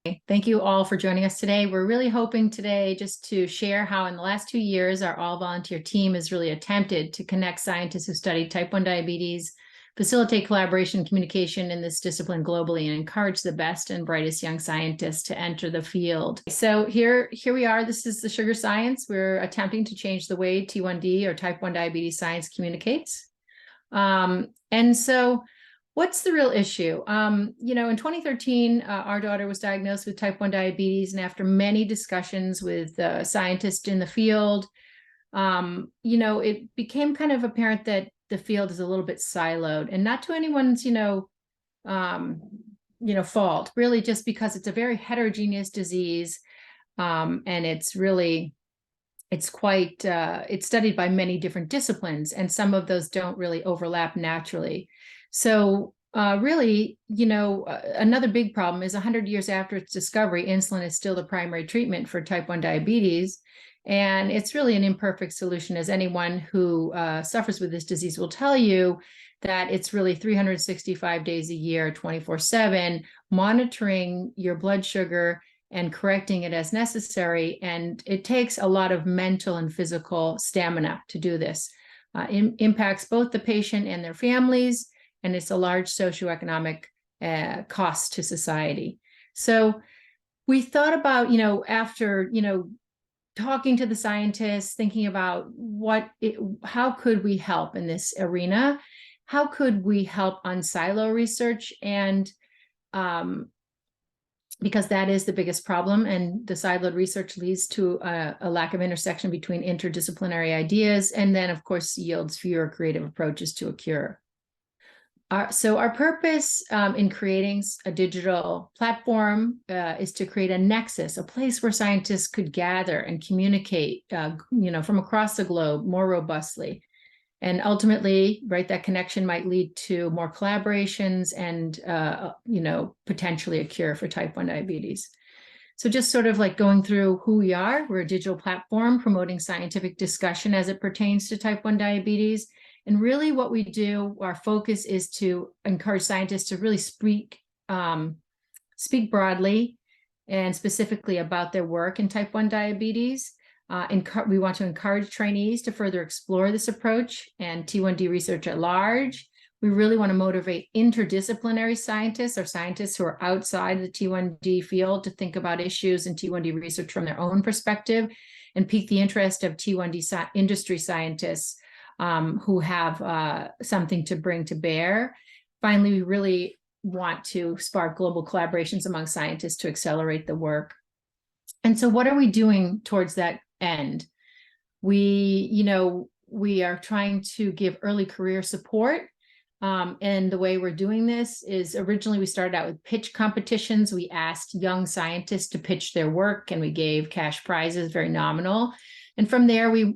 Thank you all for joining us today. We're really hoping today just to share how in the last 2 years, our all-volunteer team has really attempted to connect scientists who study type 1 diabetes, facilitate collaboration and communication in this discipline globally, and encourage the best and brightest young scientists to enter the field. So here we are. This is the Sugar Science. We're attempting to change the way T1D or type 1 diabetes science communicates. And so what's the real issue? In 2013, our daughter was diagnosed with type 1 diabetes, and after many discussions with scientists in the field, it became kind of apparent that the field is a little bit siloed, and not to anyone's, fault, really, just because it's a very heterogeneous disease, and it's studied by many different disciplines, and some of those don't really overlap naturally. So another big problem is 100 years after its discovery, insulin is still the primary treatment for type 1 diabetes. And it's really an imperfect solution, as anyone who suffers with this disease will tell you, that it's really 365 days a year, 24/7, monitoring your blood sugar and correcting it as necessary. And it takes a lot of mental and physical stamina to do this. Impacts both the patient and their families, and it's a large socioeconomic cost to society. So we thought about, after, talking to the scientists, thinking about how could we help in this arena? How could we help on silo research? And because that is the biggest problem, and the siloed research leads to a lack of intersection between interdisciplinary ideas, and then, of course, yields fewer creative approaches to a cure. So our purpose in creating a digital platform is to create a nexus, a place where scientists could gather and communicate, from across the globe more robustly. And ultimately, right, that connection might lead to more collaborations and, potentially a cure for type 1 diabetes. So just sort of like going through who we are, we're a digital platform promoting scientific discussion as it pertains to type 1 diabetes. And really what we do, our focus is to encourage scientists to really speak broadly and specifically about their work in type 1 diabetes. We want to encourage trainees to further explore this approach and T1D research at large. We really want to motivate interdisciplinary scientists, or scientists who are outside the T1D field, to think about issues in T1D research from their own perspective, and pique the interest of T1D industry scientists who have something to bring to bear. Finally, we really want to spark global collaborations among scientists to accelerate the work. And so what are we doing towards that end? We are trying to give early career support. And the way we're doing this is, originally we started out with pitch competitions. We asked young scientists to pitch their work, and we gave cash prizes, very nominal. And from there, we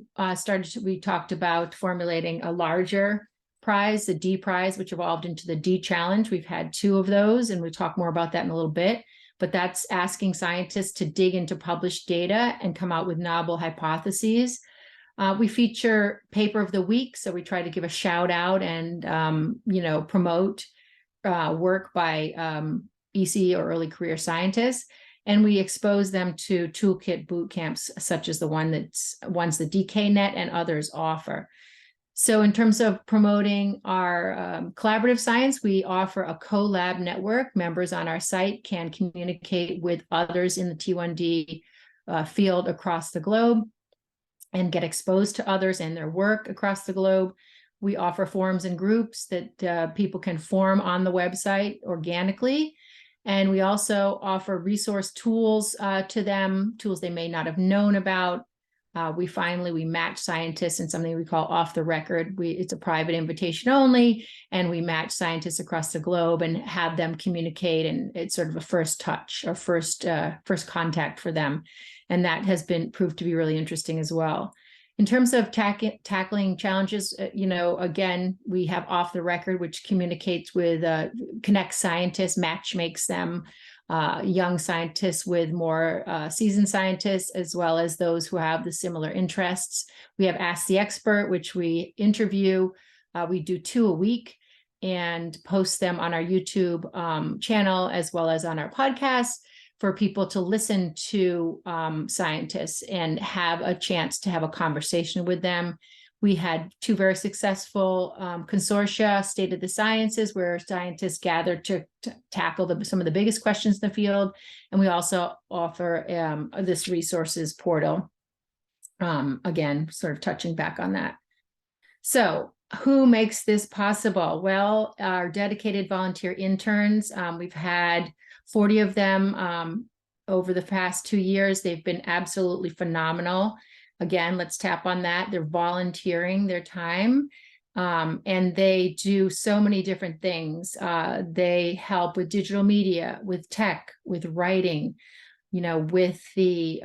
talked about formulating a larger prize, the D prize, which evolved into the D challenge. We've had 2 of those, and we'll talk more about that in a little bit. But that's asking scientists to dig into published data and come out with novel hypotheses. We feature Paper of the Week, so we try to give a shout out and promote work by EC or early career scientists. And we expose them to toolkit boot camps, such as the ones the dkNET and others offer. So in terms of promoting our collaborative science, we offer a co-lab network. Members on our site can communicate with others in the T1D field across the globe and get exposed to others and their work across the globe. We offer forums and groups that people can form on the website organically. And we also offer resource tools to them, tools they may not have known about. We match scientists in something we call off the record. It's a private invitation only, and we match scientists across the globe and have them communicate, and it's sort of a first touch or first contact for them. And that has been proved to be really interesting as well. In terms of tackling challenges, again, we have Off the Record, which communicates with, connects scientists, makes them young scientists with more seasoned scientists, as well as those who have the similar interests. We have Ask the Expert, which we interview. We do 2 a week and post them on our YouTube channel, as well as on our podcast. for people to listen to scientists and have a chance to have a conversation with them. We had 2 very successful consortia, State of the Sciences, where scientists gathered to tackle some of the biggest questions in the field. And we also offer this resources portal. Again, sort of touching back on that. So who makes this possible? Well, our dedicated volunteer interns, we've had 40 of them over the past 2 years. They've been absolutely phenomenal. Again, let's tap on that. They're volunteering their time, and they do so many different things. They help with digital media, with tech, with writing, with the,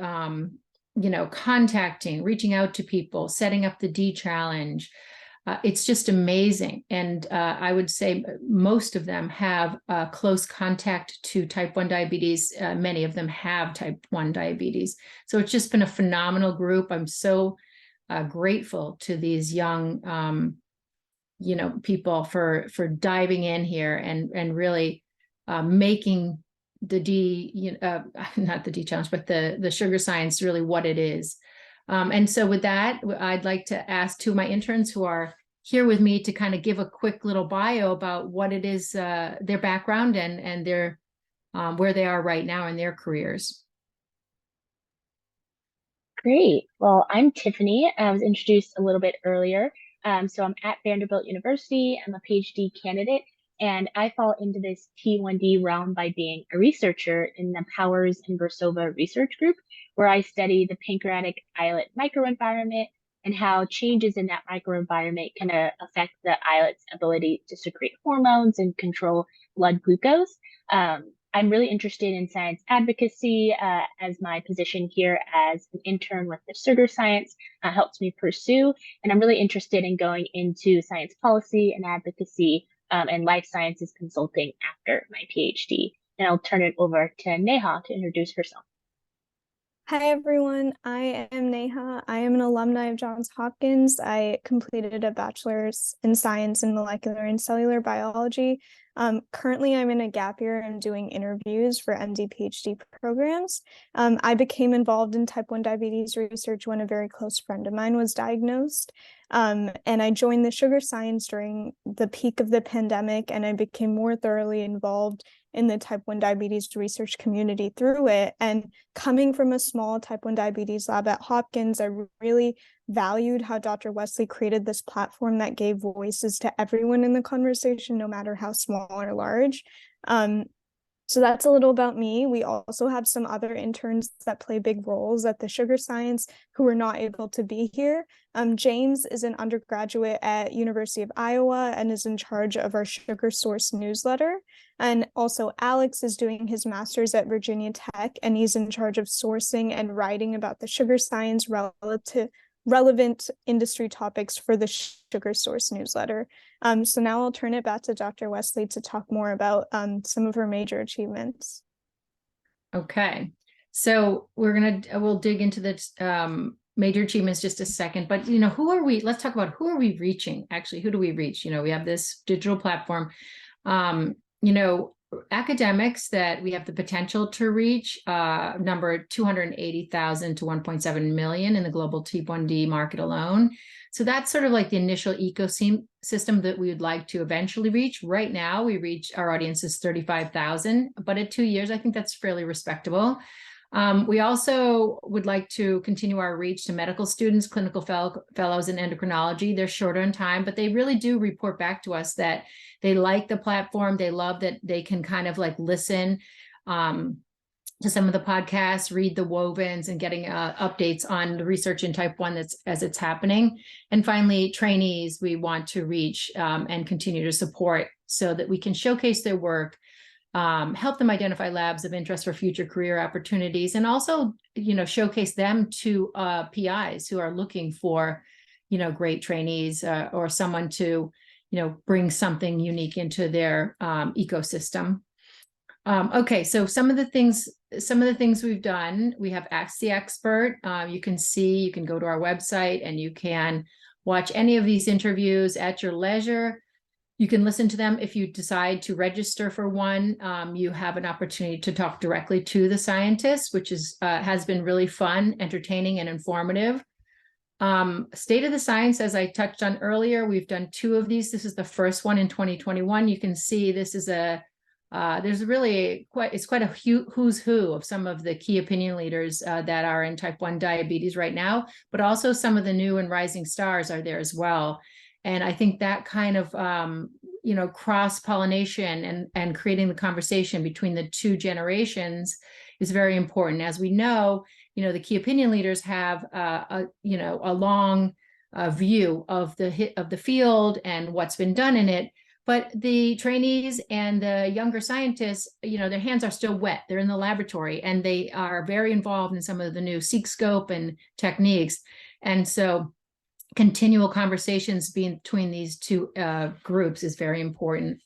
contacting, reaching out to people, setting up the D challenge. It's just amazing. And I would say most of them have close contact to type 1 diabetes. Many of them have type 1 diabetes. So it's just been a phenomenal group. I'm so grateful to these young, people for diving in here and really making the not the D challenge, but the sugar science really what it is. And so with that, I'd like to ask 2 of my interns who are here with me to kind of give a quick little bio about what it is, their background and their where they are right now in their careers. Great. Well, I'm Tiffany. I was introduced a little bit earlier. So I'm at Vanderbilt University. I'm a PhD candidate, and I fall into this T1D realm by being a researcher in the Powers and Versova research group, where I study the pancreatic islet microenvironment and how changes in that microenvironment can affect the islet's ability to secrete hormones and control blood glucose. I'm really interested in science advocacy, as my position here as an intern with the sugar science helps me pursue. And I'm really interested in going into science policy and advocacy and life sciences consulting after my PhD. And I'll turn it over to Neha to introduce herself. Hi, everyone. I am Neha. I am an alumni of Johns Hopkins. I completed a bachelor's in science in molecular and cellular biology. Currently, I'm in a gap year and doing interviews for MD PhD programs. I became involved in type 1 diabetes research when a very close friend of mine was diagnosed. And I joined the sugar science during the peak of the pandemic, and I became more thoroughly involved in the type 1 diabetes research community through it. And coming from a small type 1 diabetes lab at Hopkins, I really valued how Dr. Wesley created this platform that gave voices to everyone in the conversation, no matter how small or large. So that's a little about me. We also have some other interns that play big roles at the sugar science who are not able to be here. James is an undergraduate at University of Iowa and is in charge of our Sugar Source newsletter. And also Alex is doing his master's at Virginia Tech, and he's in charge of sourcing and writing about the sugar science relevant industry topics for the Sugar Source newsletter. So now I'll turn it back to Dr. Wesley to talk more about some of her major achievements. Okay, so we'll dig into the major achievements just a second, but who are we? Let's talk about who are we reaching? Actually, who do we reach? We have this digital platform. Academics that we have the potential to reach number 280,000 to 1.7 million in the global T1D market alone. So that's sort of like the initial ecosystem that we would like to eventually reach. Right now, our audience is 35,000, but at 2 years, I think that's fairly respectable. We also would like to continue our reach to medical students, clinical fellows in endocrinology. They're shorter in time, but they really do report back to us that they like the platform. They love that they can kind of like listen to some of the podcasts, read the wovens, and getting updates on the research in type 1 as it's happening. And finally, trainees we want to reach and continue to support so that we can showcase their work, help them identify labs of interest for future career opportunities, and also, showcase them to PIs who are looking for, great trainees or someone to, bring something unique into their ecosystem. Okay, so some of the things we've done, we have Ask the Expert. You can go to our website and you can watch any of these interviews at your leisure. You can listen to them. If you decide to register for one, you have an opportunity to talk directly to the scientists, which is has been really fun, entertaining, and informative. State of the Science, as I touched on earlier, we've done 2 of these. This is the first one in 2021. You can see this is there's really quite a who's who of some of the key opinion leaders that are in type 1 diabetes right now, but also some of the new and rising stars are there as well. And I think that kind of, cross-pollination and creating the conversation between the 2 generations is very important. As we know, the key opinion leaders have a long view of the field and what's been done in it. But the trainees and the younger scientists, their hands are still wet. They're in the laboratory and they are very involved in some of the new seq scope and techniques. And so continual conversations between these 2 groups is very important.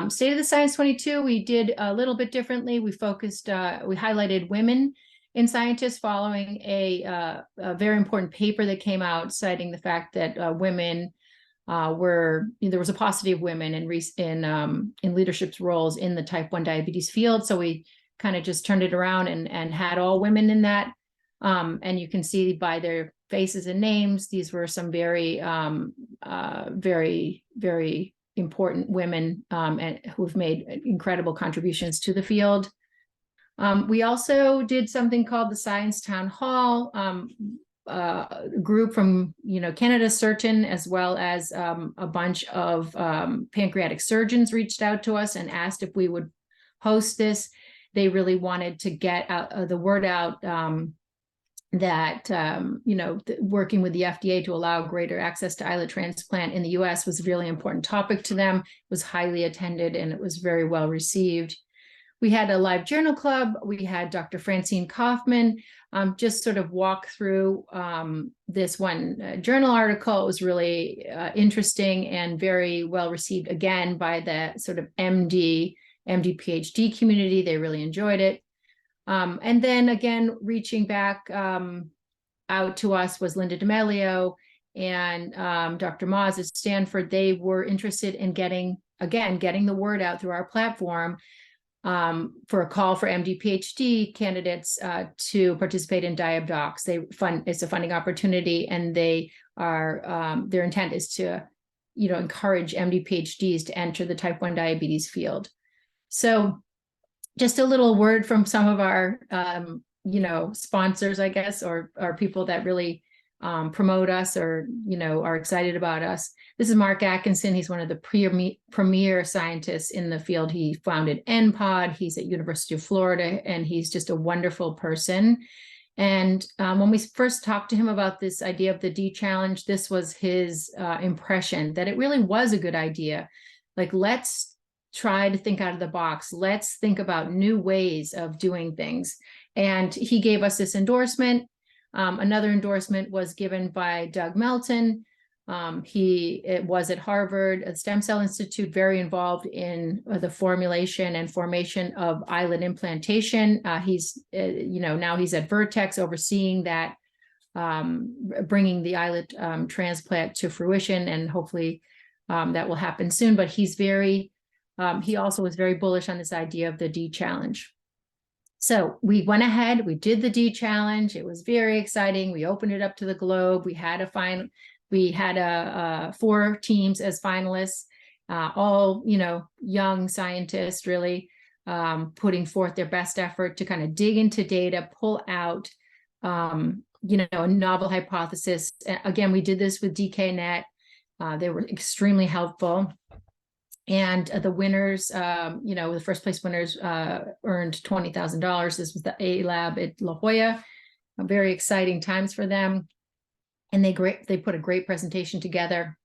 State of the Science 22, we did a little bit differently. We highlighted women in scientists following a very important paper that came out citing the fact that women there was a paucity of women in leadership roles in the type 1 diabetes field. So we kind of just turned it around and had all women in that. And you can see by their faces and names, these were some very, very, very important women and who've made incredible contributions to the field. We also did something called the Science Town Hall, group from Canada Certain, as well as a bunch of pancreatic surgeons reached out to us and asked if we would host this. They really wanted to get the word out that working with the FDA to allow greater access to islet transplant in the US was a really important topic to them. It was highly attended and it was very well received. We had a live journal club. We had Dr. Francine Kaufman just sort of walk through this one journal article. It was really interesting and very well received, again, by the sort of MD, PhD community. They really enjoyed it. And then again, reaching back out to us was Linda D'Amelio and Dr. Moz at Stanford. They were interested in getting the word out through our platform for a call for MD PhD candidates to participate in DiabDocs. It's a funding opportunity, and they are their intent is to encourage MD PhDs to enter the type 1 diabetes field. So just a little word from some of our sponsors, I guess, or people that really promote us or are excited about us. This is Mark Atkinson. He's one of the premier scientists in the field. He founded NPOD. He's at University of Florida, and he's just a wonderful person. And when we first talked to him about this idea of the D challenge, this was his impression that it really was a good idea. Like, let's try to think out of the box. Let's think about new ways of doing things. And he gave us this endorsement. Another endorsement was given by Doug Melton. He was at Harvard, a Stem Cell Institute, very involved in the formulation and formation of islet implantation. He's, now he's at Vertex overseeing that, bringing the islet transplant to fruition, and hopefully that will happen soon. But he's he also was very bullish on this idea of the D challenge. So we went ahead, we did the D challenge. It was very exciting. We opened it up to the globe. We had a 4 teams as finalists, all, young scientists really putting forth their best effort to kind of dig into data, pull out, a novel hypothesis. Again, we did this with dkNET. They were extremely helpful. And the winners, the first place winners earned $20,000. This was the A Lab at La Jolla. Very exciting times for them. And they put a great presentation together.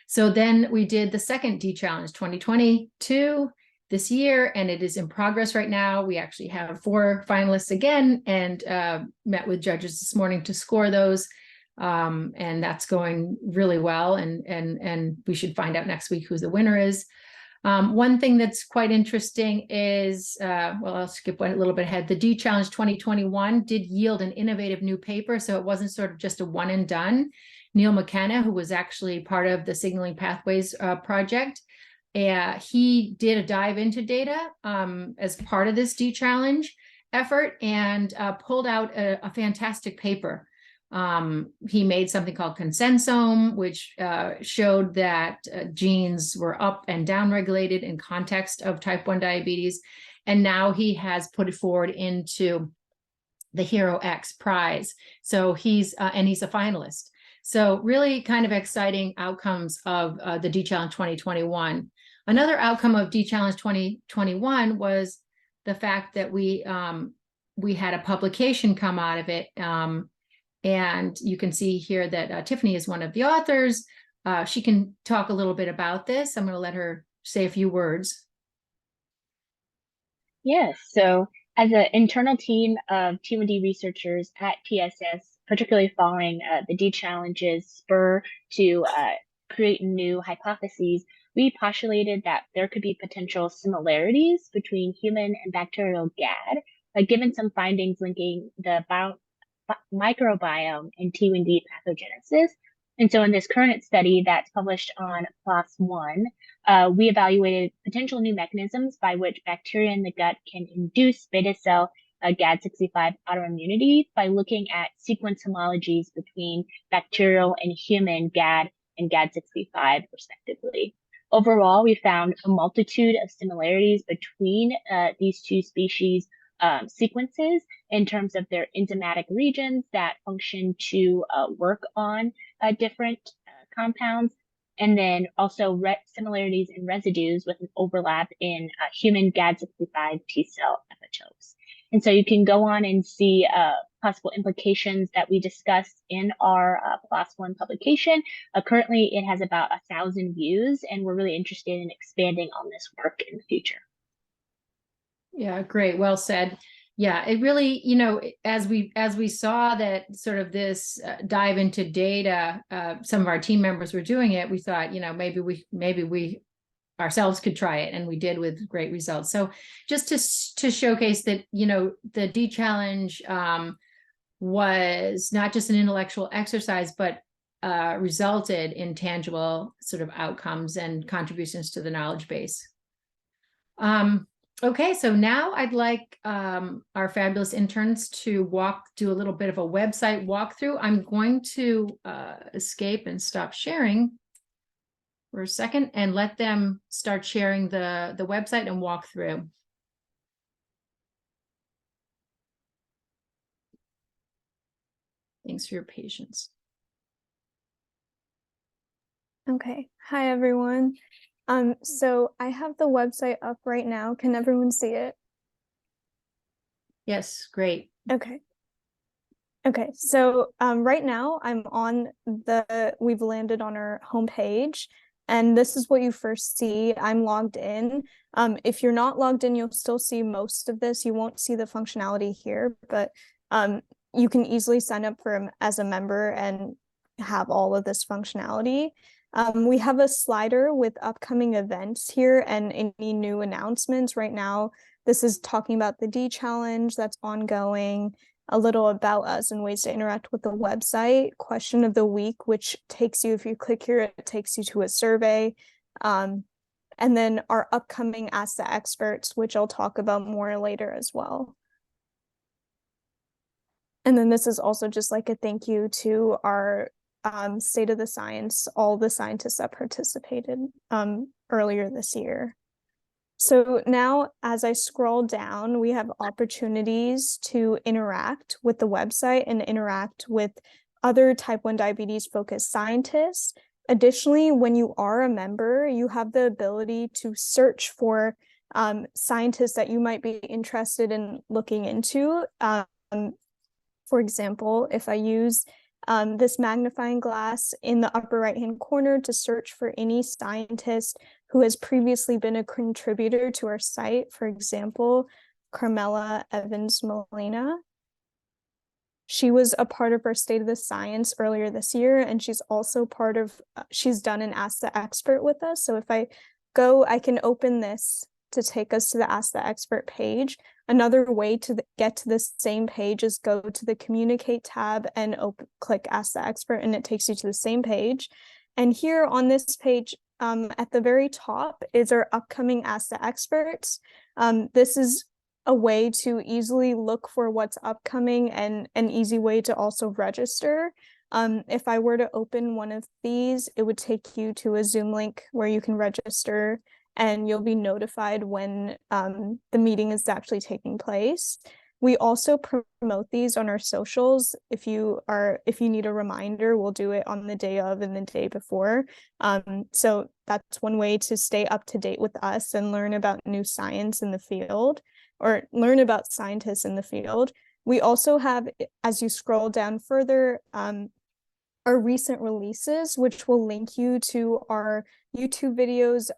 So then we did the second D Challenge 2022 this year, and it is in progress right now. We actually have 4 finalists again, and met with judges this morning to score those. And that's going really well, and we should find out next week who the winner is. One thing that's quite interesting is, I'll skip a little bit ahead. The D Challenge 2021 did yield an innovative new paper, so it wasn't sort of just a one and done. Neil McKenna, who was actually part of the Signaling Pathways project. He did a dive into data as part of this D-Challenge effort and pulled out a fantastic paper. He made something called consensome, which showed that genes were up and down regulated in context of type 1 diabetes. And now he has put it forward into the Hero X prize. So he's a finalist. So really kind of exciting outcomes of the D-Challenge 2021. Another outcome of D-Challenge 2021 was the fact that we had a publication come out of it. And you can see here that Tiffany is one of the authors. She can talk a little bit about this. I'm going to let her say a few words. Yes, so as an internal team of T1D researchers at PSS, particularly following the D-Challenge's spur to create new hypotheses, we postulated that there could be potential similarities between human and bacterial GAD, given some findings linking the microbiome and T1D pathogenesis. And so in this current study that's published on PLOS One, we evaluated potential new mechanisms by which bacteria in the gut can induce beta cell GAD65 autoimmunity by looking at sequence homologies between bacterial and human GAD and GAD65 respectively. Overall, we found a multitude of similarities between these two species sequences in terms of their enzymatic regions that function to work on different compounds, and then also similarities in residues with an overlap in human GAD65 T cell epitopes. And so you can go on and see possible implications that we discussed in our PLOS One publication. Currently, it has about 1,000 views, and we're really interested in expanding on this work in the future. Yeah, great. Well said. Yeah, it really, you know, as we saw that sort of this dive into data, some of our team members were doing it. We thought, you know, maybe we ourselves could try it, and we did with great results. So just to showcase that, you know, the D-Challenge was not just an intellectual exercise, but resulted in tangible sort of outcomes and contributions to the knowledge base. Okay, so now I'd like our fabulous interns to do a little bit of a website walkthrough. I'm going to escape and stop sharing for a second and let them start sharing the website and walk through. Thanks for your patience. Okay, hi everyone. So I have the website up right now. Can everyone see it? Yes, great. Okay. Okay, so right now I'm on we've landed on our homepage, and this is what you first see. I'm logged in. If you're not logged in, you'll still see most of this. You won't see the functionality here, but you can easily sign up as a member and have all of this functionality. We have a slider with upcoming events here and any new announcements. Right now, this is talking about the D-Challenge that's ongoing, a little about us and ways to interact with the website, question of the week, which takes you, if you click here, it takes you to a survey. And then our upcoming Ask the Experts, which I'll talk about more later as well. And then this is also just like a thank you to our State of the Science, all the scientists that participated earlier this year. So now as I scroll down, we have opportunities to interact with the website and interact with other type 1 diabetes focused scientists. Additionally, when you are a member, you have the ability to search for scientists that you might be interested in looking into. For example, if I use this magnifying glass in the upper right-hand corner to search for any scientist who has previously been a contributor to our site, for example, Carmela Evans Molina. She was a part of our State of the Science earlier this year, and she's also she's done an Ask the Expert with us. So if I go, I can open this to take us to the Ask the Expert page. Another way to get to the same page is go to the Communicate tab and click Ask the Expert, and it takes you to the same page. And here on this page, at the very top is our upcoming Ask the Experts. This is a way to easily look for what's upcoming and an easy way to also register. If I were to open one of these, it would take you to a Zoom link where you can register, and you'll be notified when the meeting is actually taking place. We also promote these on our socials. If you need a reminder, we'll do it on the day of and the day before. So that's one way to stay up to date with us and learn about new science in the field, or learn about scientists in the field. We also have, as you scroll down further, our recent releases, which will link you to our YouTube videos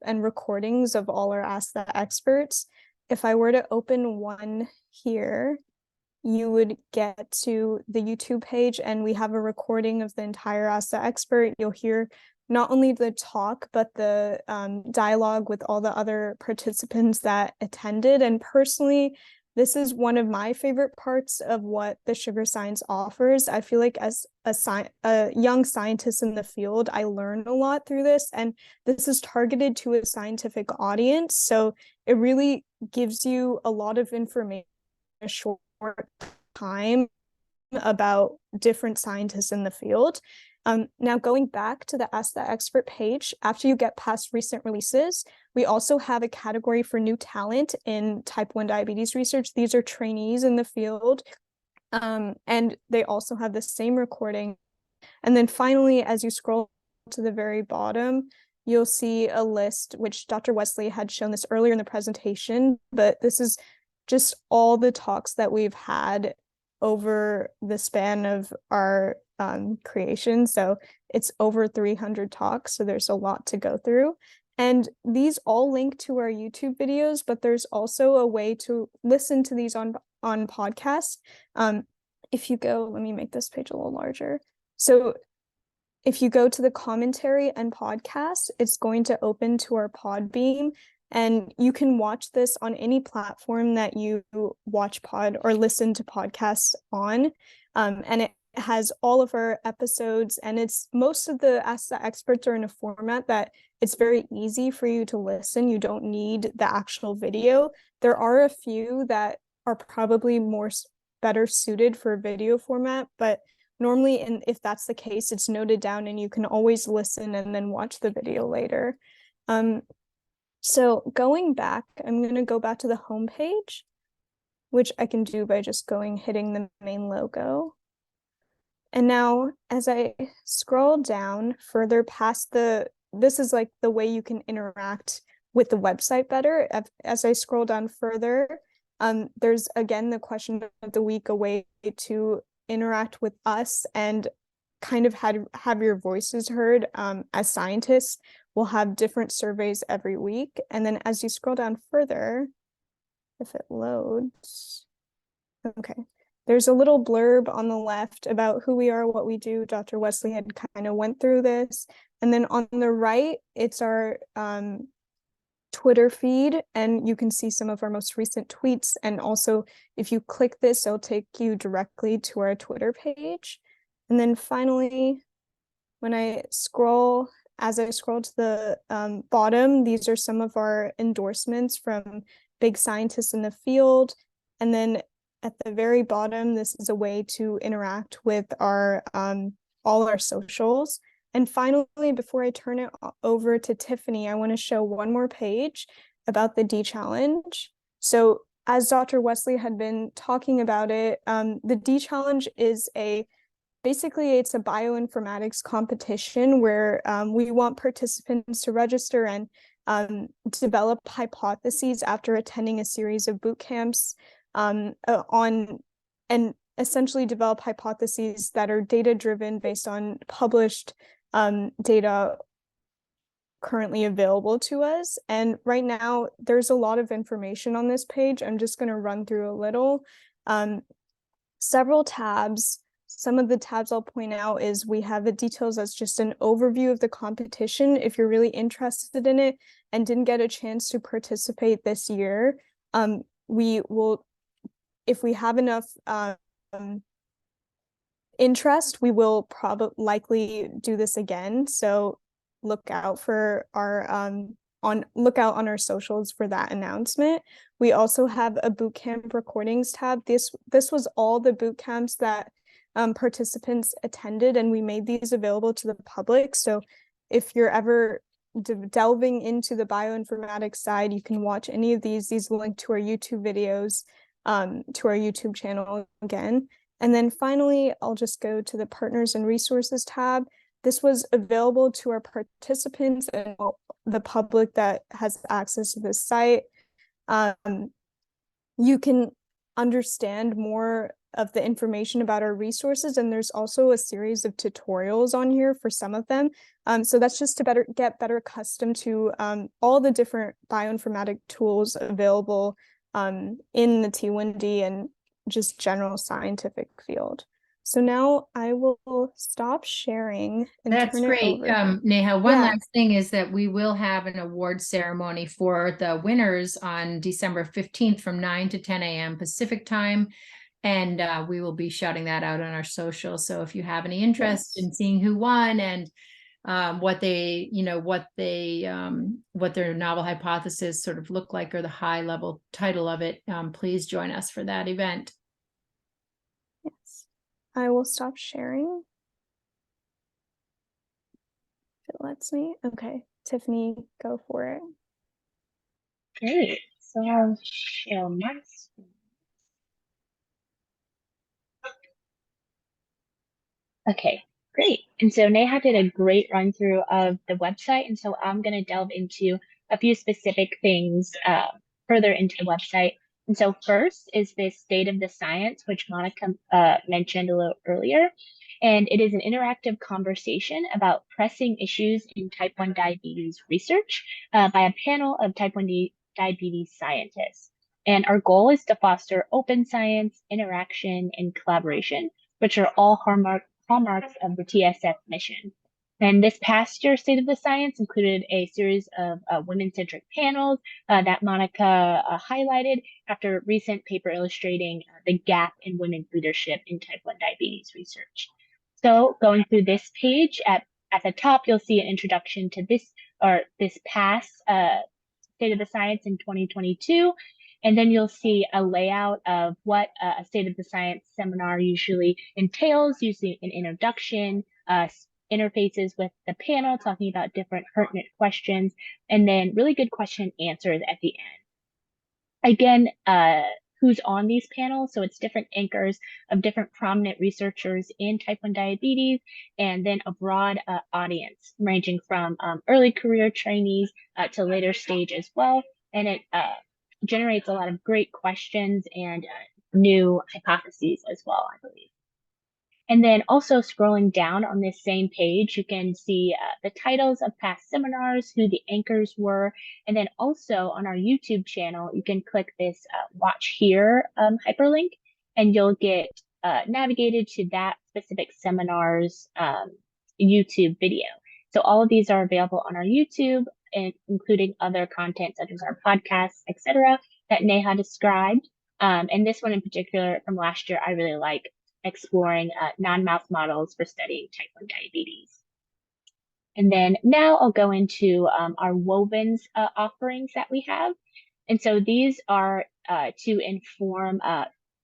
and recordings of all our Ask the Experts. If I were to open one here, you would get to the YouTube page, and we have a recording of the entire Ask the Expert. You'll hear not only the talk, but the dialogue with all the other participants that attended. And personally, this is one of my favorite parts of what the Sugar Science offers. I feel like as a young scientist in the field, I learn a lot through this, and this is targeted to a scientific audience. So it really gives you a lot of information in a short time about different scientists in the field. Now, going back to the Ask the Expert page, after you get past recent releases, we also have a category for new talent in type 1 diabetes research. These are trainees in the field, and they also have the same recording. And then finally, as you scroll to the very bottom, you'll see a list, which Dr. Wesley had shown this earlier in the presentation, but this is just all the talks that we've had over the span of our creation. So it's over 300 talks, so there's a lot to go through. And these all link to our YouTube videos, but there's also a way to listen to these on podcasts. If you go, let me make this page a little larger. So if you go to the commentary and podcast, it's going to open to our Podbeam, and you can watch this on any platform that you watch pod or listen to podcasts on. And it has all of our episodes, and most of the Ask the Experts are in a format that it's very easy for you to listen. You don't need the actual video. There are a few that are probably better suited for video format, but normally, and if that's the case, it's noted down and you can always listen and then watch the video later. So going back, I'm going to go back to the home page, which I can do by just hitting the main logo. And now as I scroll down further past this is like the way you can interact with the website better. As I scroll down further, there's again the question of the week, a way to interact with us and kind of have your voices heard. As scientists, we'll have different surveys every week. And then as you scroll down further, if it loads, okay. There's a little blurb on the left about who we are, what we do. Dr. Wesley had kind of went through this. And then on the right, it's our Twitter feed, and you can see some of our most recent tweets. And also, if you click this, it'll take you directly to our Twitter page. And then finally, as I scroll to the bottom, these are some of our endorsements from big scientists in the field. And then at the very bottom, this is a way to interact with our all our socials. And finally, before I turn it over to Tiffany, I want to show one more page about the D Challenge. So as Dr. Wesley had been talking about it, the D Challenge is basically it's a bioinformatics competition where we want participants to register and develop hypotheses after attending a series of boot camps and essentially develop hypotheses that are data-driven based on published data currently available to us. And right now, there's a lot of information on this page. I'm just going to run through a little. Several tabs some of the tabs I'll point out is we have the details as just an overview of the competition. If you're really interested in it and didn't get a chance to participate this year, we will, if we have enough interest, we will probably likely do this again. So look out for our look out on our socials for that announcement. We also have a bootcamp recordings tab. This was all the boot camps that participants attended, and we made these available to the public. So if you're ever delving into the bioinformatics side, you can watch any of these. These link to our YouTube videos, to our YouTube channel again. And then finally, I'll just go to the partners and resources tab. This was available to our participants and the public that has access to this site. You can understand more of the information about our resources, and there's also a series of tutorials on here for some of them. So that's just to get better accustomed to all the different bioinformatic tools available in the T1D and just general scientific field. So now I will stop sharing and That's turn great. it over. Neha, one Yeah. last thing is that we will have an award ceremony for the winners on December 15th from 9 to 10 a.m. Pacific time. And we will be shouting that out on our social. So if you have any interest Yes. in seeing who won and what they, what their novel hypothesis sort of look like, or the high level title of it, please join us for that event. Yes. I will stop sharing. If it lets me. Okay, Tiffany, go for it. Great. So I'll share my screen. Okay, great. And so Neha did a great run through of the website. And so I'm going to delve into a few specific things further into the website. And so first is this State of the Science, which Monica mentioned a little earlier. And it is an interactive conversation about pressing issues in type 1 diabetes research by a panel of type 1 diabetes scientists. And our goal is to foster open science, interaction, and collaboration, which are all hallmarks of the TSF mission. And this past year, State of the Science included a series of women-centric panels that Monica highlighted after a recent paper illustrating the gap in women's leadership in type 1 diabetes research. So going through this page, at the top, you'll see an introduction to this past State of the Science in 2022. And then you'll see a layout of what a State of the Science seminar usually entails, usually an introduction, interfaces with the panel, talking about different pertinent questions, and then really good question answers at the end. Again, who's on these panels? So it's different anchors of different prominent researchers in type 1 diabetes, and then a broad audience ranging from early career trainees to later stage as well. And it generates a lot of great questions and new hypotheses as well, I believe. And then also scrolling down on this same page, you can see the titles of past seminars, who the anchors were, and then also on our YouTube channel, you can click this watch here hyperlink, and you'll get navigated to that specific seminar's YouTube video. So all of these are available on our YouTube, and including other content such as our podcasts, etc., that Neha described. And this one in particular from last year, I really like, exploring non-mouse models for studying type 1 diabetes. And then now I'll go into our wovens offerings that we have. And so these are to inform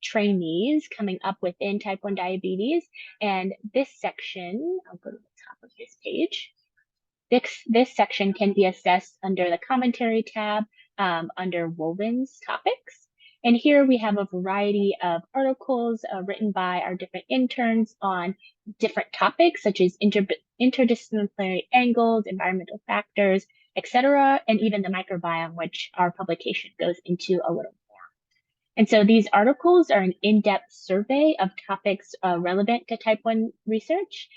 trainees coming up within type 1 diabetes. And this section, I'll go to the top of this page. This section can be assessed under the commentary tab under wovens topics. And here we have a variety of articles written by our different interns on different topics, such as interdisciplinary angles, environmental factors, etc., and even the microbiome, which our publication goes into a little more. And so these articles are an in-depth survey of topics relevant to type 1 research.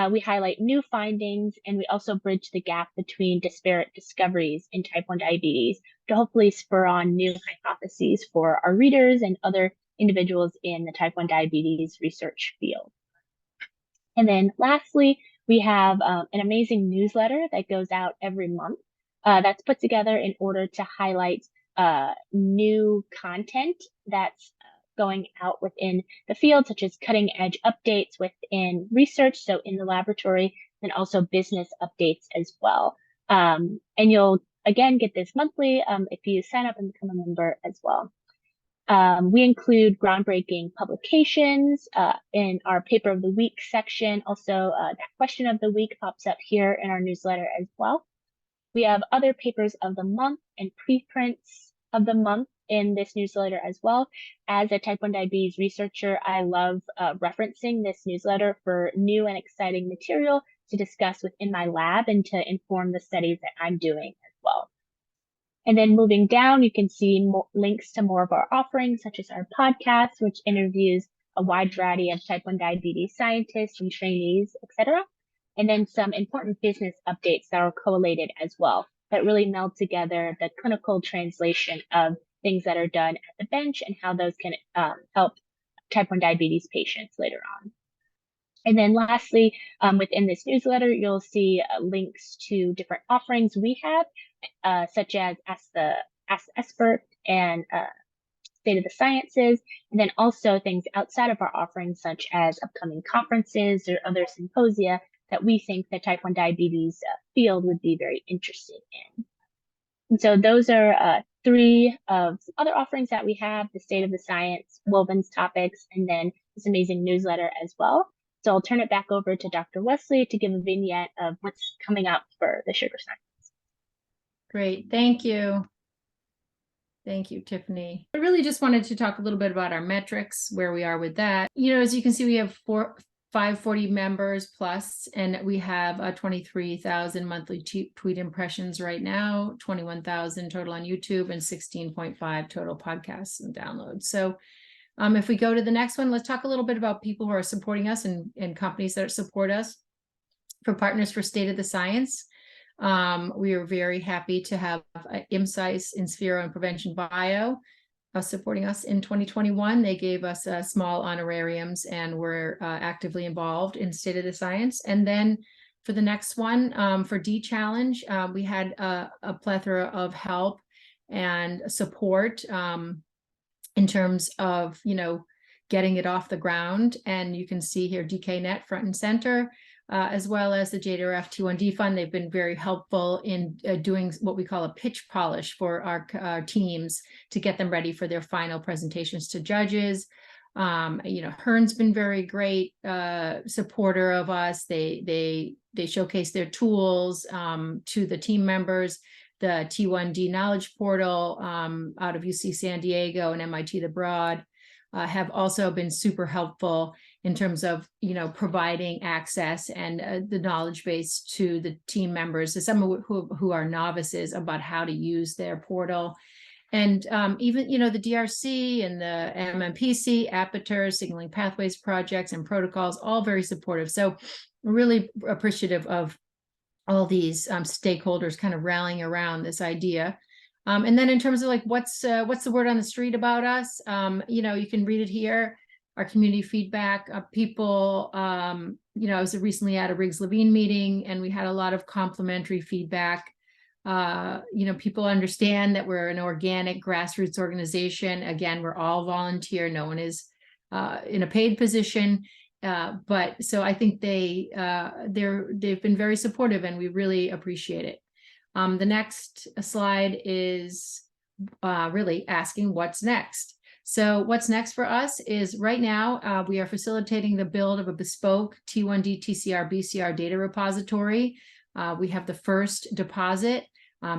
We highlight new findings, and we also bridge the gap between disparate discoveries in type 1 diabetes to hopefully spur on new hypotheses for our readers and other individuals in the type 1 diabetes research field. And then lastly, we have an amazing newsletter that goes out every month that's put together in order to highlight new content that's going out within the field, such as cutting edge updates within research, so in the laboratory, and also business updates as well. And you'll again get this monthly if you sign up and become a member as well. We include groundbreaking publications in our paper of the week section. Also, that question of the week pops up here in our newsletter as well. We have other papers of the month and preprints of the month in this newsletter as well. As a type 1 diabetes researcher, I love referencing this newsletter for new and exciting material to discuss within my lab and to inform the studies that I'm doing as well. And then moving down, you can see links to more of our offerings, such as our podcast, which interviews a wide variety of type 1 diabetes scientists and trainees, etc. And then some important business updates that are collated as well, that really meld together the clinical translation of things that are done at the bench and how those can help type 1 diabetes patients later on. And then lastly, within this newsletter, you'll see links to different offerings we have, such as Ask the Expert and State of the Sciences, and then also things outside of our offerings, such as upcoming conferences or other symposia that we think the type 1 diabetes field would be very interested in. And so those are three of some other offerings that we have: the State of the Science, Woven's Topics, and then this amazing newsletter as well. So I'll turn it back over to Dr. Wesley to give a vignette of what's coming up for the sugar science. Great, thank you. Thank you, Tiffany. I really just wanted to talk a little bit about our metrics, where we are with that. You know, as you can see, we have 540 members plus, and we have 23,000 monthly tweet impressions right now, 21,000 total on YouTube, and 16.5 total podcasts and downloads. So if we go to the next one, let's talk a little bit about people who are supporting us and companies that support us. For Partners for State of the Science, we are very happy to have IMSICE, Inspiro, and Prevention Bio supporting us in 2021. They gave us small honorariums and were actively involved in State of the Science. And then for the next one, for D Challenge, we had a plethora of help and support in terms of, you know, getting it off the ground. And you can see here dkNET front and center, as well as the JDRF T1D fund. They've been very helpful in doing what we call a pitch polish for our teams to get them ready for their final presentations to judges. You know, Hearn's been very great supporter of us. They showcase their tools to the team members. The T1D Knowledge Portal out of UC San Diego and MIT The Broad have also been super helpful in terms of, you know, providing access and the knowledge base to the team members, to some who are novices, about how to use their portal. And even, you know, the DRC and the MMPC, Aperture, Signaling Pathways projects and protocols, all very supportive. So really appreciative of all these stakeholders kind of rallying around this idea. And then in terms of like, what's the word on the street about us? You know, you can read it here. Our community feedback, people, you know, I was recently at a Riggs Levine meeting and we had a lot of complimentary feedback. You know, people understand that we're an organic grassroots organization. Again, we're all volunteer. No one is in a paid position. But so I think they've been very supportive and we really appreciate it. The next slide is really asking what's next. So what's next for us is right now we are facilitating the build of a bespoke T1D TCR BCR data repository. We have the first deposit.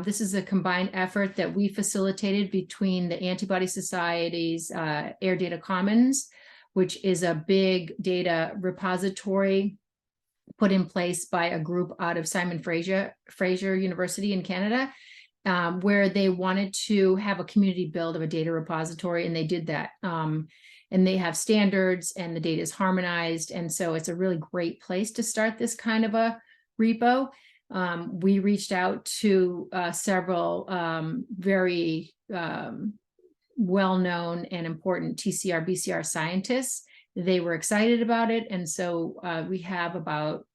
This is a combined effort that we facilitated between the Antibody Society's Air Data Commons, which is a big data repository put in place by a group out of Simon Fraser University in Canada, where they wanted to have a community build of a data repository, and they did that. And they have standards and the data is harmonized. And so it's a really great place to start this kind of a repo. We reached out to several very well-known and important TCR BCR scientists they were excited about it. And so we have about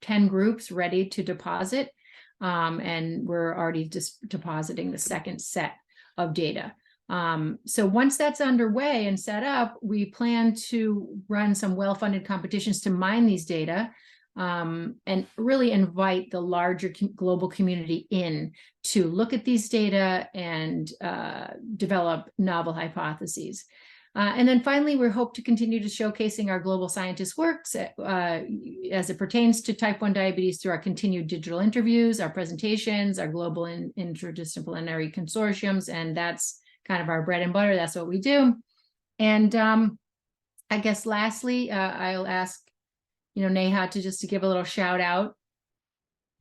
10 groups ready to deposit. And we're already just depositing the second set of data. So once that's underway and set up, we plan to run some well-funded competitions to mine these data, and really invite the larger global community in to look at these data and develop novel hypotheses. And then finally, we hope to continue to showcasing our global scientists' works as it pertains to type 1 diabetes through our continued digital interviews, our presentations, our global and interdisciplinary consortiums, and that's kind of our bread and butter. That's what we do. And I guess lastly, I'll ask, Neha to give a little shout out.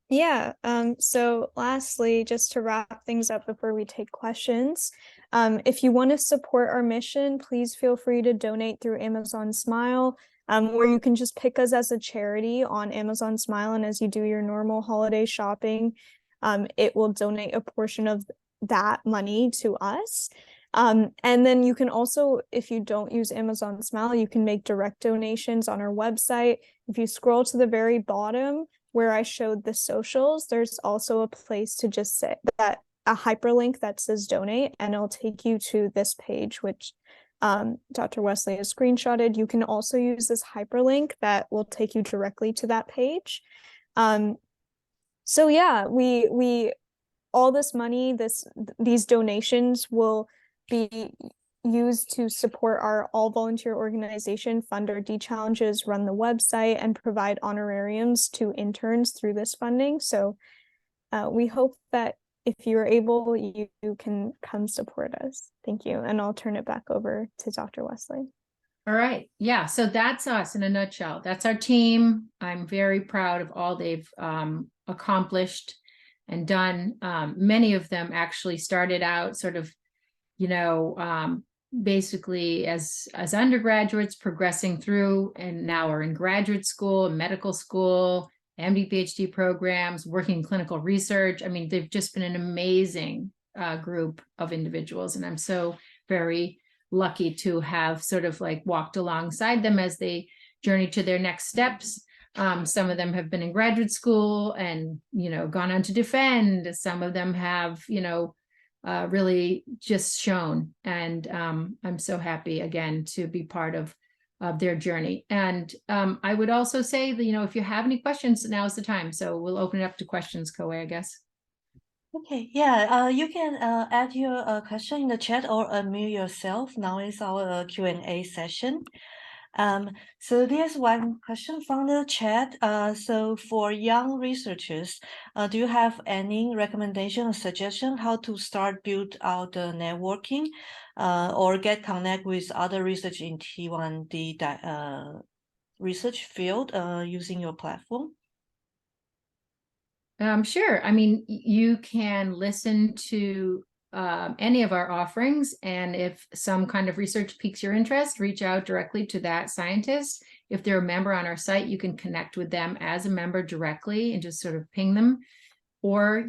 Yeah, so lastly, just to wrap things up before we take questions, if you want to support our mission, please feel free to donate through Amazon Smile, where you can just pick us as a charity on Amazon Smile, and as you do your normal holiday shopping, it will donate a portion of that money to us. And then you can also, if you don't use Amazon Smile, you can make direct donations on our website. If you scroll to the very bottom where I showed the socials, there's also a place to just say that, a hyperlink that says donate, and it'll take you to this page, which Dr. Wesley has screenshotted. You can also use this hyperlink that will take you directly to that page. So yeah, we all this money, these donations will be used to support our all-volunteer organization, fund our D-challenges, run the website, and provide honorariums to interns through this funding. So we hope that if you're able, you can come support us. Thank you. And I'll turn it back over to Dr. Wesley. All right. Yeah. So that's us in a nutshell. That's our team. I'm very proud of all they've accomplished and done. Many of them actually started out sort of, basically as undergraduates, progressing through, and now are in graduate school, medical school, MD, PhD programs, working in clinical research. I mean, they've just been an amazing group of individuals, and I'm so very lucky to have sort of like walked alongside them as they journey to their next steps. Some of them have been in graduate school and, gone on to defend. Some of them have, really just shown. And I'm so happy again to be part of their journey. And I would also say that, if you have any questions, now's the time. So we'll open it up to questions, Koei, I guess. Okay, yeah, you can add your question in the chat or unmute yourself. Now is our Q&A session. So there's one question from the chat. So for young researchers, do you have any recommendation or suggestion how to start build out the networking or get connect with other research in T1D research field using your platform? Sure. I mean, you can listen to any of our offerings, and if some kind of research piques your interest, reach out directly to that scientist. If they're a member on our site, you can connect with them as a member directly and just sort of ping them. Or,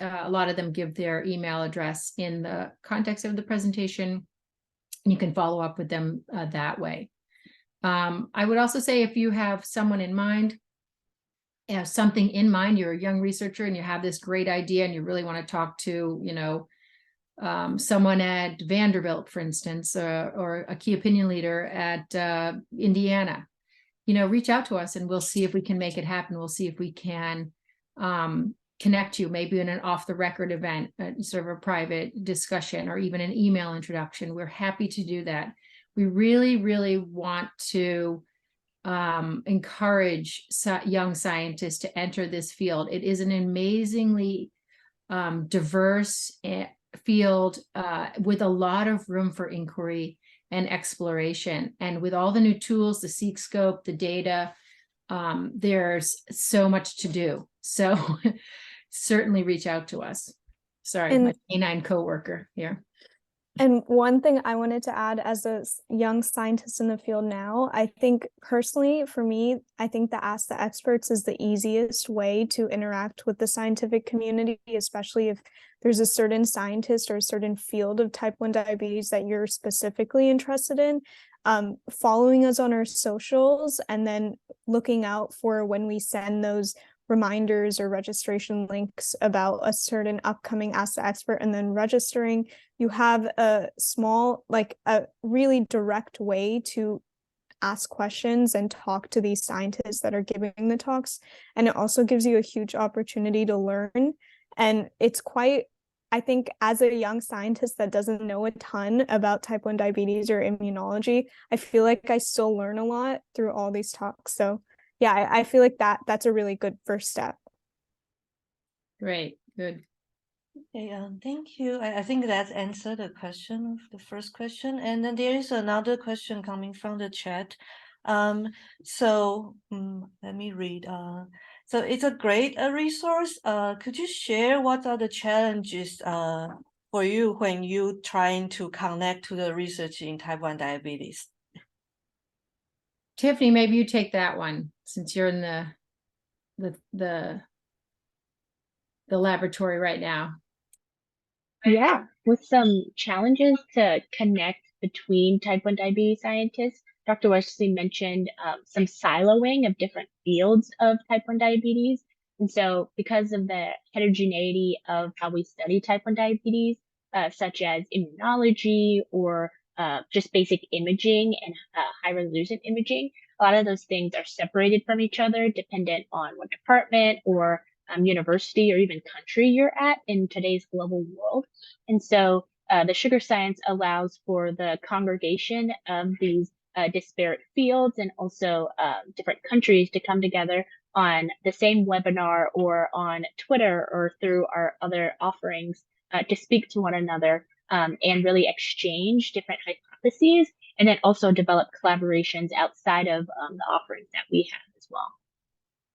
a lot of them give their email address in the context of the presentation. You can follow up with them that way. I would also say, if you have someone in mind, something in mind, you're a young researcher and you have this great idea and you really want to talk to, someone at Vanderbilt, for instance, or a key opinion leader at Indiana, reach out to us and we'll see if we can make it happen. We'll see if we can connect you, maybe in an off-the-record event, sort of a private discussion, or even an email introduction. We're happy to do that. We really, really want to encourage young scientists to enter this field. It is an amazingly diverse field with a lot of room for inquiry and exploration. And with all the new tools, the Seek Scope, the data, there's so much to do. So certainly reach out to us. Sorry, my canine coworker here. And one thing I wanted to add, as a young scientist in the field now, I think personally, for me, I think the Ask the Experts is the easiest way to interact with the scientific community, especially if there's a certain scientist or a certain field of type 1 diabetes that you're specifically interested in. following us on our socials and then looking out for when we send those reminders or registration links about a certain upcoming Ask the Expert and then registering, you have a small, like a really direct way to ask questions and talk to these scientists that are giving the talks. And it also gives you a huge opportunity to learn. And it's quite, I think, as a young scientist that doesn't know a ton about type 1 diabetes or immunology, I feel like I still learn a lot through all these talks. So yeah, I feel like that's a really good first step. Great, good. Okay, thank you. I think that answered the question, the first question. And then there is another question coming from the chat. Let me read. So it's a great resource. Could you share what are the challenges for you when you trying to connect to the research in type 1 diabetes? Tiffany, maybe you take that one since you're in the laboratory right now. Yeah, with some challenges to connect between type 1 diabetes scientists, Dr. Wesley mentioned some siloing of different fields of type 1 diabetes. And so because of the heterogeneity of how we study type 1 diabetes, such as immunology or just basic imaging and high resolution imaging, a lot of those things are separated from each other dependent on what department or university or even country you're at in today's global world. And so the sugar science allows for the congregation of these disparate fields and also different countries to come together on the same webinar or on Twitter or through our other offerings to speak to one another and really exchange different hypotheses and then also develop collaborations outside of the offerings that we have as well.